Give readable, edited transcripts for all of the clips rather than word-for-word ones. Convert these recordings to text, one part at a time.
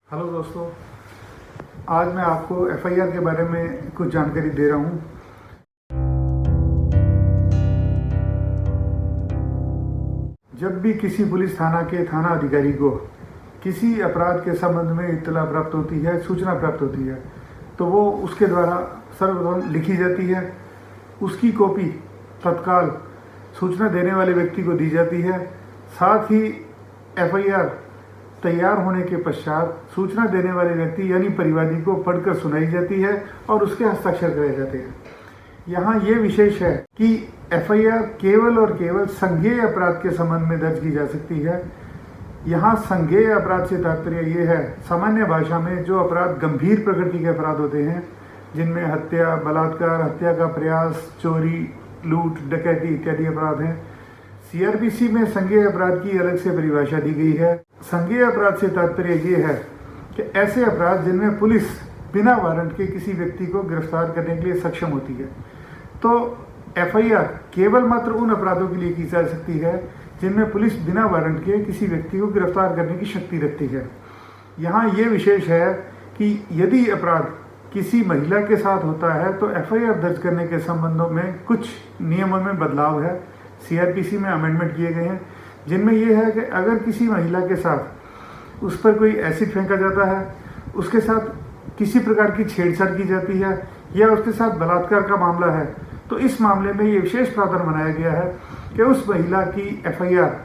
Hello दोस्तों, आज मैं आपको एफआईआर के बारे में कुछ जानकारी दे रहा हूँ। जब भी किसी पुलिस थाना के थाना अधिकारी को किसी अपराध के संबंध में इत्तला प्राप्त होती है, सूचना प्राप्त होती है, तो वो उसके द्वारा सर्वप्रथम लिखी जाती है। उसकी कॉपी तत्काल सूचना देने वाले व्यक्ति को दी जाती है। साथ ही एफआईआर तैयार होने के पश्चात सूचना देने वाले व्यक्ति यानी परिवादी को पढ़कर सुनाई जाती है और उसके हस्ताक्षर कराए जाते हैं। यहाँ ये विशेष है कि एफआईआर केवल और केवल संज्ञेय अपराध के संबंध में दर्ज की जा सकती है। यहाँ संज्ञेय अपराध से तात्पर्य ये है, सामान्य भाषा में जो अपराध गंभीर प्रकृति के अपराध होते हैं, जिनमें हत्या, बलात्कार, हत्या का प्रयास, चोरी, लूट, डकैती इत्यादि अपराध हैं। सीआरपीसी में संज्ञेय अपराध की अलग से परिभाषा दी गई है। संज्ञेय अपराध से तात्पर्य ये है कि ऐसे अपराध जिनमें पुलिस बिना वारंट के किसी व्यक्ति को गिरफ्तार करने के लिए सक्षम होती है। तो एफआईआर केवल मात्र उन अपराधों के लिए की जा सकती है जिनमें पुलिस बिना वारंट के किसी व्यक्ति को गिरफ्तार करने की शक्ति रखती है। यहाँ ये विशेष है कि यदि अपराध किसी महिला के साथ होता है तो एफआईआर दर्ज करने के संबंधों में कुछ नियमों में बदलाव है। सीआरपीसी में अमेंडमेंट किए गए हैं, जिनमें यह है कि अगर किसी महिला के साथ उस पर कोई एसिड फेंका जाता है, उसके साथ किसी प्रकार की छेड़छाड़ की जाती है या उसके साथ बलात्कार का मामला है, तो इस मामले में ये विशेष प्रावधान बनाया गया है कि उस महिला की एफआईआर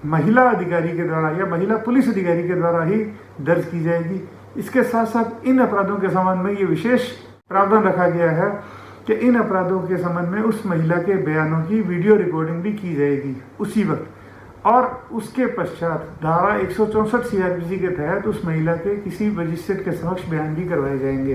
महिला अधिकारी के द्वारा या महिला पुलिस अधिकारी के द्वारा ही दर्ज की जाएगी। इसके साथ साथ इन अपराधों के संबंध में ये विशेष प्रावधान रखा गया है कि इन अपराधों के संबंध में उस महिला के बयानों की वीडियो रिकॉर्डिंग भी की जाएगी उसी वक्त, और उसके पश्चात धारा 164 सीआरपीसी के तहत उस महिला के किसी मजिस्ट्रेट के समक्ष बयान भी करवाए जाएंगे।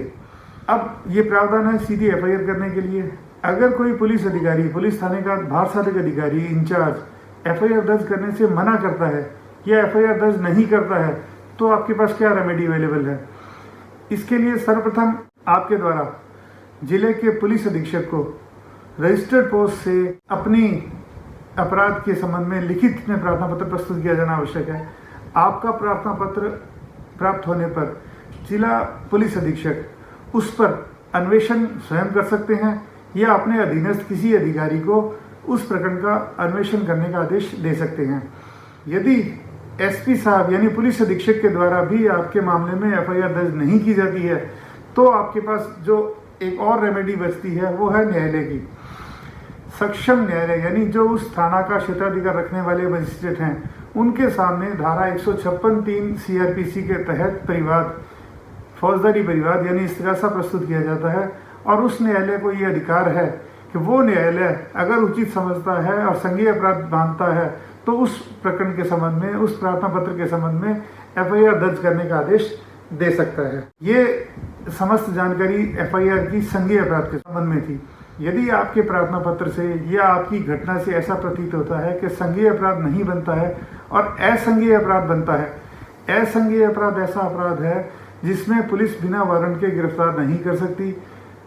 अब ये प्रावधान है सीधी एफआईआर करने के लिए। अगर कोई पुलिस अधिकारी, पुलिस थाने का भारसाधक अधिकारी, इंचार्ज एफआईआर दर्ज करने से मना करता है या एफआईआर दर्ज नहीं करता है, तो आपके पास क्या रेमेडी अवेलेबल है? इसके लिए सर्वप्रथम आपके द्वारा जिले के पुलिस अधीक्षक को रजिस्टर्ड पोस्ट से अपनी अपराध के संबंध में लिखित में प्रार्थना पत्र प्रस्तुत किया जाना आवश्यक है। आपका प्रार्थना पत्र प्राप्त होने पर जिला पुलिस अधीक्षक उस पर अन्वेषण स्वयं कर सकते हैं या अपने अधीनस्थ किसी अधिकारी को उस प्रकरण का अन्वेषण करने का आदेश दे सकते हैं। यदि एसपी साहब यानी पुलिस अधीक्षक के द्वारा भी आपके मामले में एफआईआर दर्ज नहीं की जाती है, तो आपके पास जो एक और रेमेडी बचती है वो है न्यायालय की। सक्षम न्यायालय यानी जो उस थाना का क्षेत्राधिकार रखने वाले मजिस्ट्रेट हैं, उनके सामने धारा 156(3) सीआरपीसी के तहत परिवाद, फौजदारी परिवाद यानी इस्तिगासा प्रस्तुत किया जाता है। और उस न्यायालय को ये अधिकार है कि वो न्यायालय अगर उचित समझता है और संज्ञेय अपराध मानता है तो उस प्रकरण के संबंध में, उस प्रार्थना पत्र के संबंध में एफआईआर दर्ज करने का आदेश दे सकता है। ये समस्त जानकारी एफआईआर की संज्ञेय अपराध के संबंध में थी। यदि आपके प्रार्थना पत्र से या आपकी घटना से ऐसा प्रतीत होता है कि संज्ञेय अपराध नहीं बनता है और असंज्ञेय अपराध बनता है। असंज्ञेय अपराध ऐसा अपराध है जिसमें पुलिस बिना वारंट के गिरफ्तार नहीं कर सकती,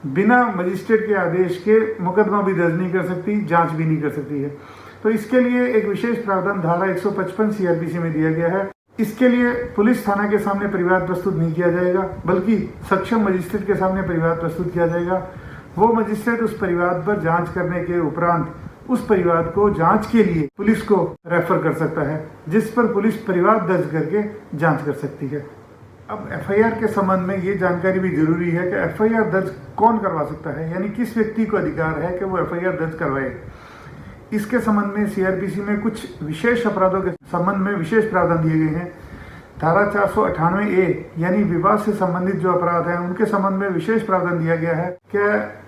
बिना मजिस्ट्रेट के आदेश के मुकदमा भी दर्ज नहीं कर सकती, जांच भी नहीं कर सकती है। तो इसके लिए एक विशेष प्रावधान धारा 155 सीआरपीसी में दिया गया है। इसके लिए पुलिस थाना के सामने परिवाद प्रस्तुत नहीं किया जाएगा, बल्कि सक्षम मजिस्ट्रेट के सामने परिवाद प्रस्तुत किया जाएगा। वो मजिस्ट्रेट उस परिवाद पर जांच करने के उपरांत उस परिवाद को जांच के लिए पुलिस को रेफर कर सकता है, जिस पर पुलिस परिवाद दर्ज करके जांच कर सकती है। अब एफआईआर के संबंध में ये जानकारी भी जरूरी है कि एफआईआर दर्ज कौन करवा सकता है, यानी किस व्यक्ति को अधिकार है कि वो एफआईआर दर्ज करवाए। इसके संबंध में सीआरपीसी में कुछ विशेष अपराधों के संबंध में विशेष प्रावधान दिए गए हैं। धारा 498A यानी विवाद से संबंधित जो अपराध हैं, उनके संबंध में विशेष प्रावधान दिया गया है कि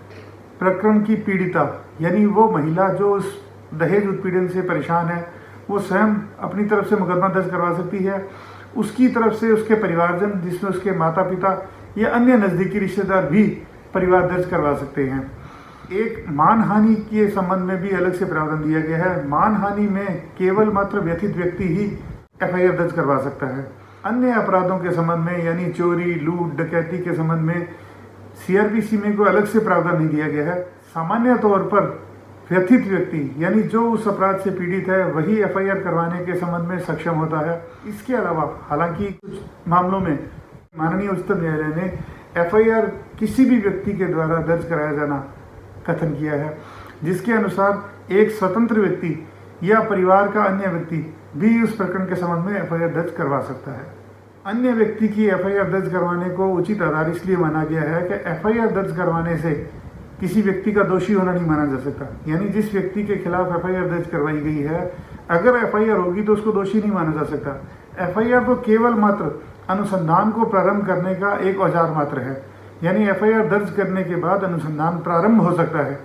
प्रकरण की पीड़िता यानी वो महिला जो उस दहेज उत्पीड़न से परेशान है, वो स्वयं अपनी तरफ से मुकदमा दर्ज करवा सकती है। उसकी तरफ से उसके परिवारजन, जिसमें उसके माता पिता या अन्य नज़दीकी रिश्तेदार भी परिवार दर्ज करवा सकते हैं। एक मानहानि के संबंध में भी अलग से प्रावधान दिया गया है। मानहानि में केवल मात्र व्यथित व्यक्ति ही एफआईआर दर्ज करवा सकता है। अन्य अपराधों के संबंध में यानी चोरी, लूट, डकैती के संबंध में सीआरपीसी में कोई अलग से प्रावधान नहीं दिया गया है। सामान्य तौर पर व्यथित व्यक्ति यानी जो उस अपराध से पीड़ित है वही एफआईआर करवाने के संबंध में सक्षम होता है। इसके अलावा हालांकि कुछ मामलों में माननीय उच्चतम न्यायालय ने एफआईआर किसी भी व्यक्ति के द्वारा दर्ज कराया जाना कथन किया है, जिसके अनुसार एक स्वतंत्र व्यक्ति या परिवार का अन्य व्यक्ति भी उस प्रकरण के संबंध में एफआईआर दर्ज करवा सकता है। अन्य व्यक्ति की एफआईआर दर्ज करवाने को उचित आधार इसलिए माना गया है कि एफआईआर दर्ज करवाने से किसी व्यक्ति का दोषी होना नहीं माना जा सकता। यानी जिस व्यक्ति के खिलाफ एफआईआर दर्ज करवाई गई है, अगर एफआईआर होगी तो उसको दोषी नहीं माना जा सकता। एफआईआर तो केवल मात्र अनुसंधान को प्रारंभ करने का एक औजार मात्र है, यानी एफआईआर दर्ज करने के बाद अनुसंधान प्रारंभ हो सकता है।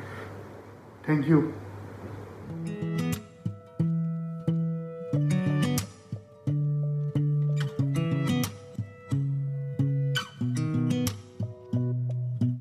Thank you.